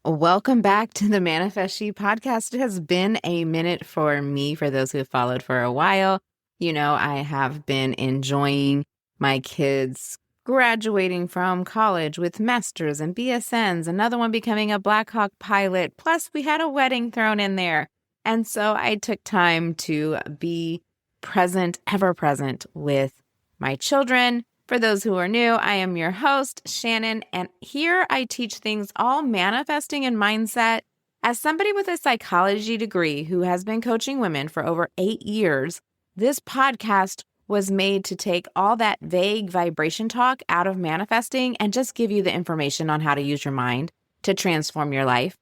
Welcome back to the Manifest She podcast. It has been a minute for me, for those who have followed for a while. You know, I have been enjoying my kids graduating from college with masters and BSNs, another one becoming a Black Hawk pilot. Plus, we had a wedding thrown in there. And so I took time to be present, ever present with my children. For those who are new, I am your host, Shannon, and here I teach things all manifesting and mindset. As somebody with a psychology degree who has been coaching women for over 8 years, this podcast was made to take all that vague vibration talk out of manifesting and just give you the information on how to use your mind to transform your life.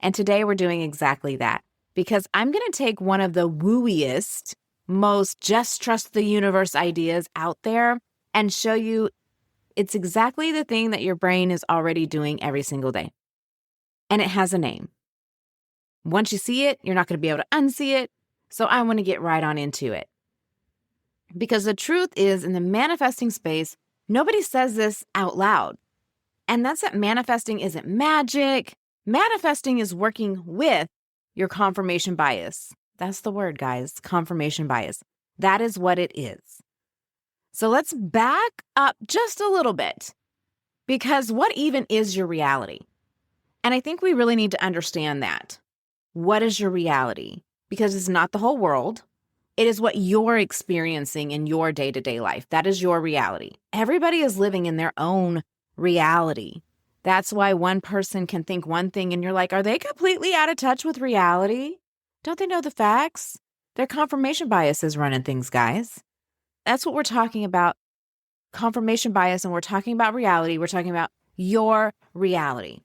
And today we're doing exactly that because I'm going to take one of the wooiest, most just trust the universe ideas out there and show you it's exactly the thing that your brain is already doing every single day. And it has a name. Once you see it, you're not going to be able to unsee it. So I want to get right on into it. Because the truth is, in the manifesting space, nobody says this out loud. And that's that manifesting isn't magic. Manifesting is working with your confirmation bias. That's the word, guys, confirmation bias. That is what it is. So let's back up just a little bit, because what even is your reality? And I think we really need to understand that. What is your reality? Because it's not the whole world. It is what you're experiencing in your day-to-day life. That is your reality. Everybody is living in their own reality. That's why one person can think one thing and you're like, are they completely out of touch with reality? Don't they know the facts? Their confirmation bias is running things, guys. That's what we're talking about, confirmation bias, and we're talking about reality. We're talking about your reality.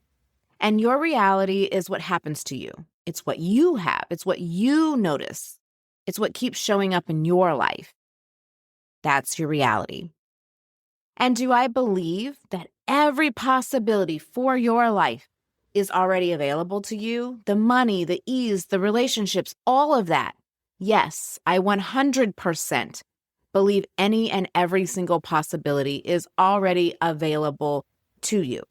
And your reality is what happens to you. It's what you have. It's what you notice. It's what keeps showing up in your life. That's your reality. And do I believe that every possibility for your life is already available to you? The money, the ease, the relationships, all of that. Yes, I 100% believe any and every single possibility is already available to you.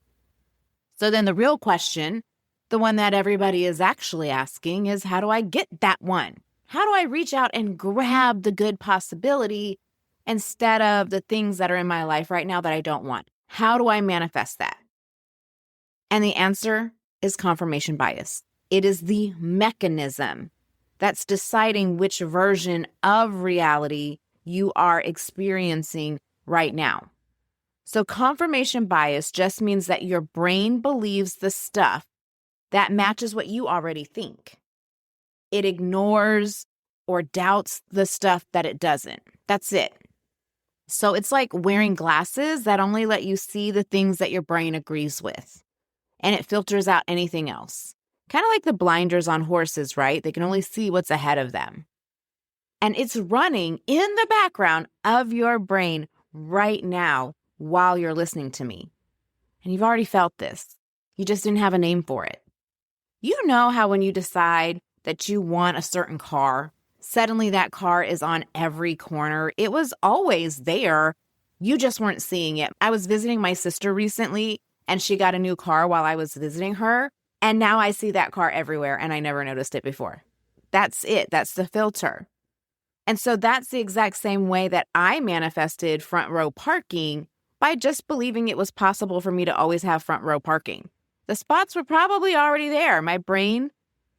So then the real question, the one that everybody is actually asking, is how do I get that one? How do I reach out and grab the good possibility instead of the things that are in my life right now that I don't want? How do I manifest that? And the answer is confirmation bias. It is the mechanism that's deciding which version of reality you are experiencing right now. So confirmation bias just means that your brain believes the stuff that matches what you already think. It ignores or doubts the stuff that it doesn't. That's it. So it's like wearing glasses that only let you see the things that your brain agrees with, and it filters out anything else. Kind of like the blinders on horses, right? They can only see what's ahead of them. And it's running in the background of your brain right now while you're listening to me. And you've already felt this. You just didn't have a name for it. You know how when you decide that you want a certain car, suddenly that car is on every corner. It was always there. You just weren't seeing it. I was visiting my sister recently, and she got a new car while I was visiting her. And now I see that car everywhere, and I never noticed it before. That's it. That's the filter. And so that's the exact same way that I manifested front row parking by just believing it was possible for me to always have front row parking. The spots were probably already there. My brain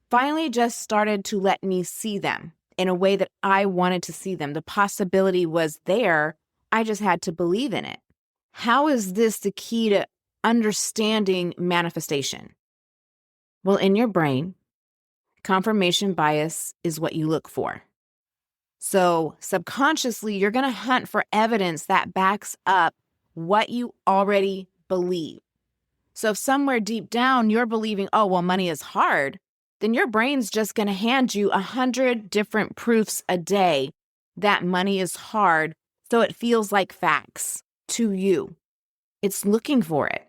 finally just started to let me see them in a way that I wanted to see them. The possibility was there. I just had to believe in it. How is this the key to understanding manifestation? Well, in your brain, confirmation bias is what you look for. So subconsciously, you're going to hunt for evidence that backs up what you already believe. So if somewhere deep down you're believing, oh, well, money is hard, then your brain's just going to hand you 100 different proofs a day that money is hard, so it feels like facts to you. It's looking for it.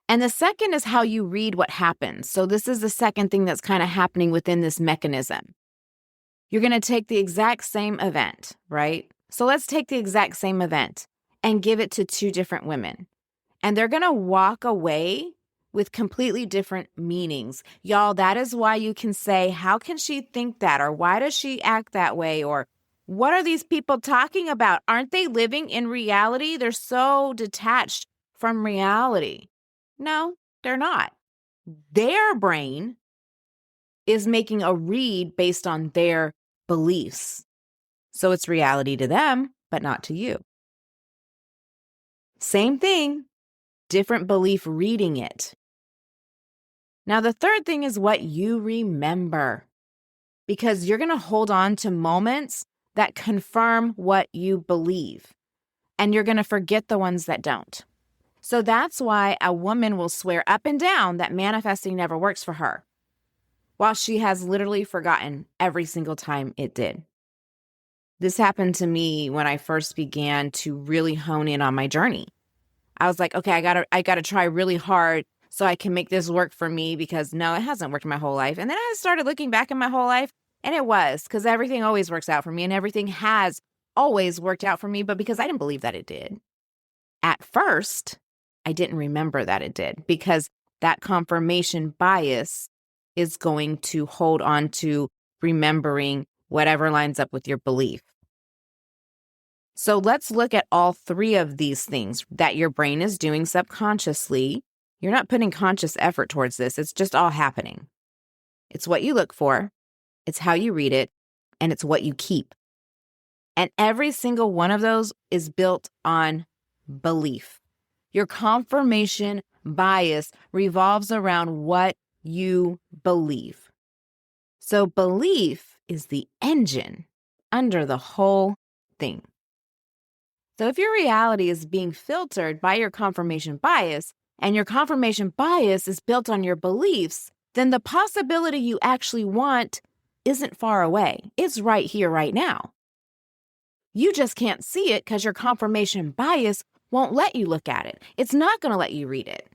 And the second is how you read what happens. So this is the second thing that's kind of happening within this mechanism. You're going to take the exact same event, right? So let's take the exact same event and give it to two different women. And they're going to walk away with completely different meanings. Y'all, that is why you can say, how can she think that? Or why does she act that way? Or what are these people talking about? Aren't they living in reality? They're so detached from reality. No, they're not. Their brain is making a read based on their beliefs. So it's reality to them, but not to you. Same thing, different belief reading it. Now, the third thing is what you remember, because you're going to hold on to moments that confirm what you believe, and you're going to forget the ones that don't. So that's why a woman will swear up and down that manifesting never works for her, while she has literally forgotten every single time it did. This happened to me when I first began to really hone in on my journey. I was like, okay, I gotta try really hard so I can make this work for me, because no, it hasn't worked my whole life. And then I started looking back at my whole life, and it was, because everything always works out for me and everything has always worked out for me, but because I didn't believe that it did. At first, I didn't remember that it did, because that confirmation bias is going to hold on to remembering whatever lines up with your belief. So let's look at all three of these things that your brain is doing subconsciously. You're not putting conscious effort towards this. It's just all happening. It's what you look for, it's how you read it, and it's what you keep. And every single one of those is built on belief. Your confirmation bias revolves around what you believe. So belief is the engine under the whole thing. So if your reality is being filtered by your confirmation bias, and your confirmation bias is built on your beliefs, then the possibility you actually want isn't far away. It's right here, right now. You just can't see it because your confirmation bias won't let you look at it. It's not going to let you read it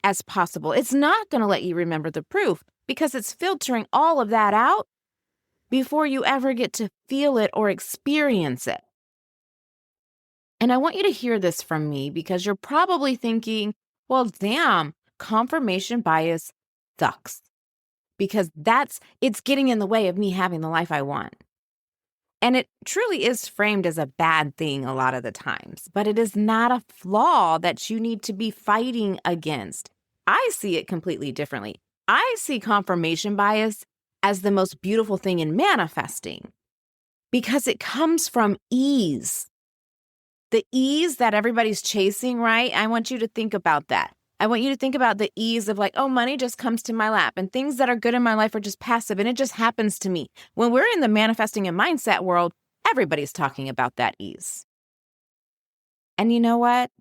as possible. It's not going to let you remember the proof, because it's filtering all of that out before you ever get to feel it or experience it. And I want you to hear this from me, because you're probably thinking, well, damn, confirmation bias sucks, because it's getting in the way of me having the life I want. And it truly is framed as a bad thing a lot of the times, but it is not a flaw that you need to be fighting against. I see it completely differently. I see confirmation bias as the most beautiful thing in manifesting, because it comes from ease. The ease that everybody's chasing, right? I want you to think about that. I want you to think about the ease of like, oh, money just comes to my lap, and things that are good in my life are just passive, and it just happens to me. When we're in the manifesting and mindset world, everybody's talking about that ease. And you know what?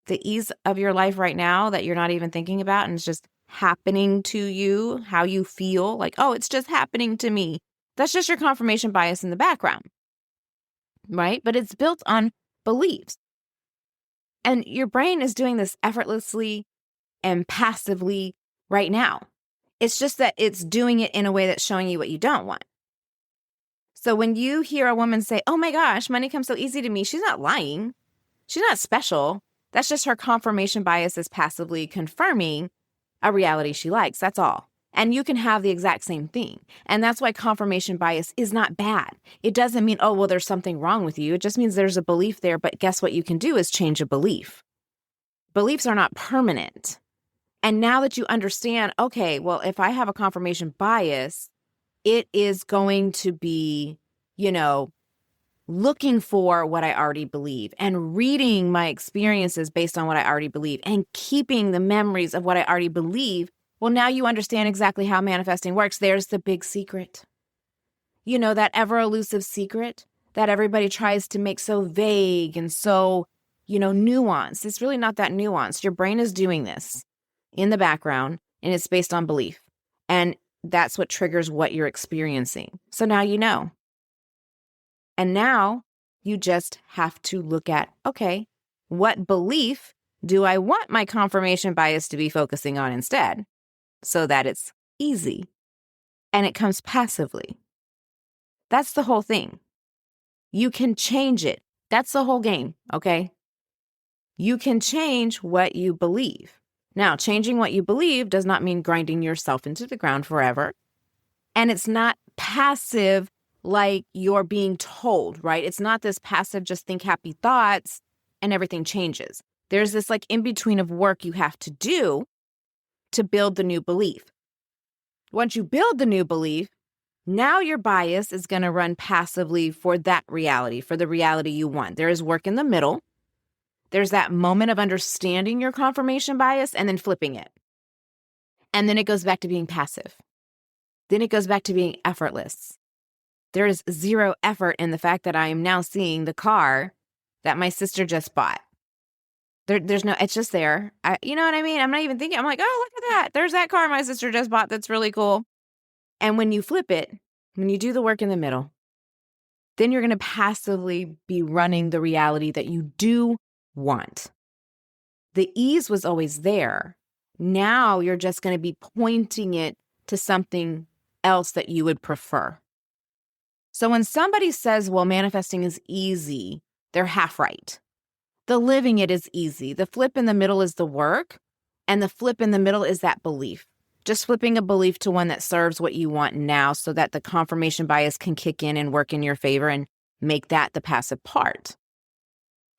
The ease of your life right now that you're not even thinking about, and it's just happening to you, how you feel, like, oh, it's just happening to me. That's just your confirmation bias in the background, right? But it's built on beliefs. And your brain is doing this effortlessly and passively right now. It's just that it's doing it in a way that's showing you what you don't want. So when you hear a woman say, oh my gosh, money comes so easy to me, she's not lying. She's not special. That's just her confirmation bias is passively confirming a reality she likes. That's all. And you can have the exact same thing. And that's why confirmation bias is not bad. It doesn't mean, oh, well, there's something wrong with you. It just means there's a belief there. But guess what you can do is change a belief. Beliefs are not permanent. And now that you understand, okay, well, if I have a confirmation bias, it is going to be, looking for what I already believe and reading my experiences based on what I already believe and keeping the memories of what I already believe. Well, now you understand exactly how manifesting works. There's the big secret. That ever elusive secret that everybody tries to make so vague and so, nuanced. It's really not that nuanced. Your brain is doing this in the background, and it's based on belief. And that's what triggers what you're experiencing. So now you know. And now you just have to look at, okay, what belief do I want my confirmation bias to be focusing on instead, so that it's easy and it comes passively? That's the whole thing. You can change it. That's the whole game, okay? You can change what you believe. Now, changing what you believe does not mean grinding yourself into the ground forever. And it's not passive like you're being told, right? It's not this passive, just think happy thoughts and everything changes. There's this like in between of work you have to do to build the new belief. Once you build the new belief, now your bias is going to run passively for that reality, for the reality you want. There is work in the middle. There's that moment of understanding your confirmation bias and then flipping it. And then it goes back to being passive. Then it goes back to being effortless. There is zero effort in the fact that I am now seeing the car that my sister just bought. There's no, it's just there. You know what I mean? I'm not even thinking, I'm like, oh, look at that. There's that car my sister just bought. That's really cool. And when you flip it, when you do the work in the middle, then you're going to passively be running the reality that you do want. The ease was always there. Now you're just going to be pointing it to something else that you would prefer. So when somebody says, well, manifesting is easy, they're half right. The living it is easy. The flip in the middle is the work, and the flip in the middle is that belief. Just flipping a belief to one that serves what you want now so that the confirmation bias can kick in and work in your favor and make that the passive part.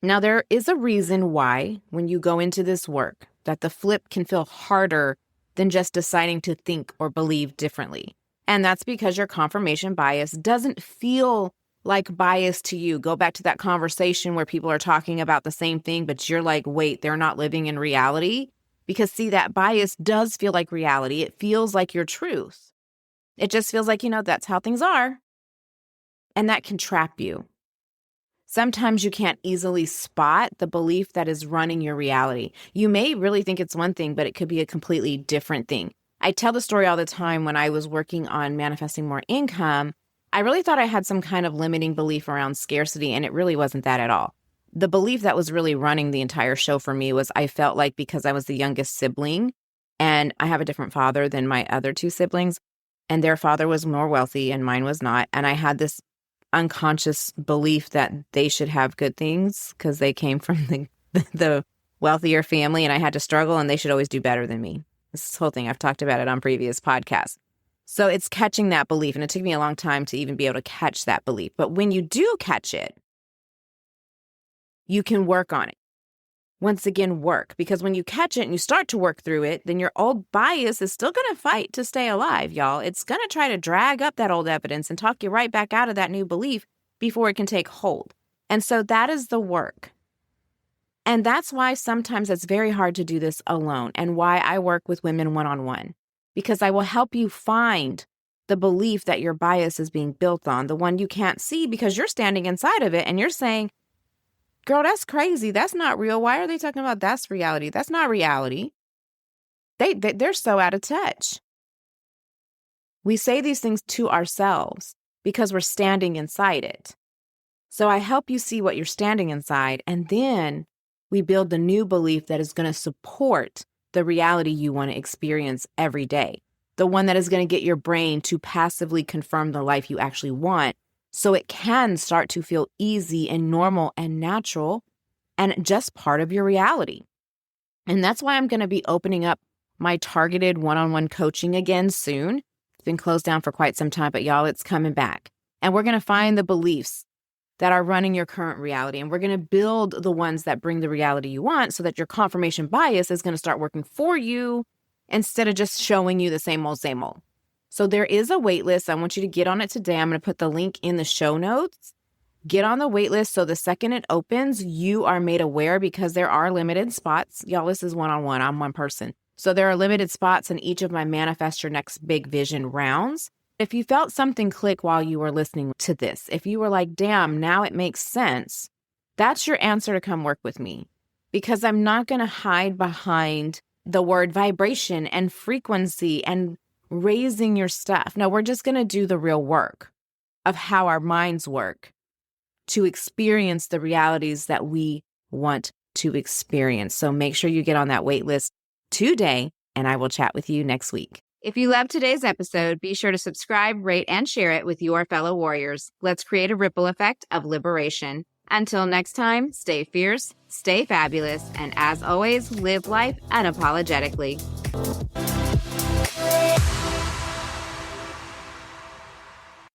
Now, there is a reason why when you go into this work that the flip can feel harder than just deciding to think or believe differently. And that's because your confirmation bias doesn't feel like bias to you. Go back to that conversation where people are talking about the same thing, but you're like, wait, they're not living in reality. Because see, that bias does feel like reality. It feels like your truth. It just feels like, that's how things are. And that can trap you. Sometimes you can't easily spot the belief that is running your reality. You may really think it's one thing, but it could be a completely different thing. I tell the story all the time when I was working on manifesting more income. I really thought I had some kind of limiting belief around scarcity, and it really wasn't that at all. The belief that was really running the entire show for me was I felt like because I was the youngest sibling and I have a different father than my other two siblings, and their father was more wealthy and mine was not. And I had this unconscious belief that they should have good things because they came from the wealthier family and I had to struggle and they should always do better than me. This whole thing, I've talked about it on previous podcasts. So it's catching that belief. And it took me a long time to even be able to catch that belief. But when you do catch it, you can work on it. Once again, work. Because when you catch it and you start to work through it, then your old bias is still going to fight to stay alive, y'all. It's going to try to drag up that old evidence and talk you right back out of that new belief before it can take hold. And so that is the work. And that's why sometimes it's very hard to do this alone and why I work with women one-on-one. Because I will help you find the belief that your bias is being built on, the one you can't see because you're standing inside of it and you're saying, girl, that's crazy. That's not real. Why are they talking about that's reality? That's not reality. They're so out of touch. We say these things to ourselves because we're standing inside it. So I help you see what you're standing inside, and then we build the new belief that is going to support the reality you want to experience every day, the one that is going to get your brain to passively confirm the life you actually want so it can start to feel easy and normal and natural and just part of your reality. And that's why I'm going to be opening up my targeted one-on-one coaching again soon. It's been closed down for quite some time, but y'all, it's coming back. And we're going to find the beliefs that are running your current reality. And we're going to build the ones that bring the reality you want so that your confirmation bias is going to start working for you instead of just showing you the same old, same old. So there is a wait list. I want you to get on it today. I'm going to put the link in the show notes. Get on the wait list so the second it opens, you are made aware because there are limited spots. Y'all, this is one-on-one. I'm one person. So there are limited spots in each of my Manifest Your Next Big Vision rounds. If you felt something click while you were listening to this, if you were like, damn, now it makes sense, that's your answer to come work with me. Because I'm not going to hide behind the word vibration and frequency and raising your stuff. No, we're just going to do the real work of how our minds work to experience the realities that we want to experience. So make sure you get on that wait list today, and I will chat with you next week. If you loved today's episode, be sure to subscribe, rate, and share it with your fellow warriors. Let's create a ripple effect of liberation. Until next time, stay fierce, stay fabulous, and as always, live life unapologetically.